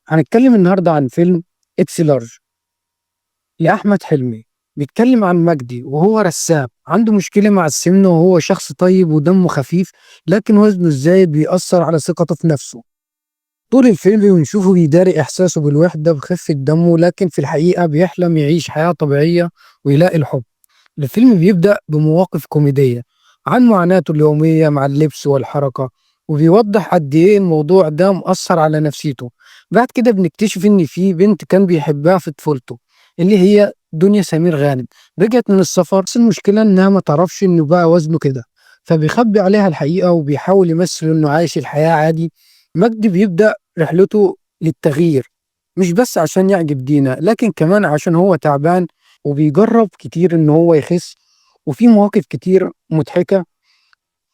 هنتكلم النهارده عن فيلم إكس لارج لأحمد حلمي. بيتكلم عن مجدي وهو رسام عنده مشكلة مع السمنة، وهو شخص طيب ودمه خفيف، لكن وزنه الزايد بيأثر على ثقته في نفسه. طول الفيلم بنشوفه بيداري إحساسه بالوحدة بخفة دمه، لكن في الحقيقة بيحلم يعيش حياة طبيعية ويلاقي الحب. الفيلم بيبدأ بمواقف كوميدية عن معاناته اليومية مع اللبس والحركة، وبيوضح قد إيه الموضوع ده مأثر على نفسيته. بعد كده بنكتشف إن في بنت كان بيحبها في طفولته، اللي هي دنيا سمير غانم. رجعت من السفر، بس المشكلة إنها ما تعرفش إنه بقى وزنه كده، فبيخبي عليها الحقيقة وبيحاول يمثل إنه عايش الحياة عادي. مجدي بيبدأ رحلته للتغيير، مش بس عشان يعجب دينا، لكن كمان عشان هو تعبان وبيجرب كتير ان هو يخس، وفي مواقف كتير مضحكة.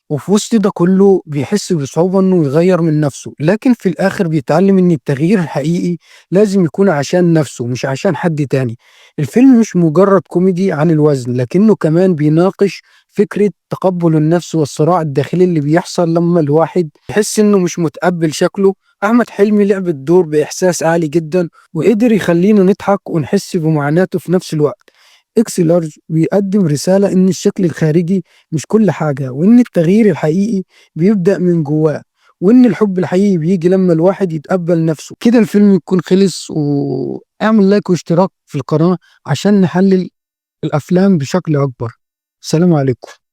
وفي وسط ده كله بيحس بصعوبة انه يغير من نفسه، لكن في الاخر بيتعلم ان التغيير الحقيقي لازم يكون عشان نفسه مش عشان حد تاني. الفيلم مش مجرد كوميدي عن الوزن، لكنه كمان بيناقش فكرة تقبل النفس والصراع الداخلي اللي بيحصل لما الواحد يحس انه مش متقبل شكله. احمد حلمي لعب الدور باحساس عالي جدا، وقدر يخلينا نضحك ونحس بمعاناته في نفس الوقت. اكس لارج بيقدم رسالة ان الشكل الخارجي مش كل حاجة، وإن التغيير الحقيقي بيبدأ من جواه، وإن الحب الحقيقي بيجي لما الواحد يتقبل نفسه. كده الفيلم يكون خلص، واعمل لايك واشتراك في القناة عشان نحلل الأفلام بشكل أكبر. السلام عليكم.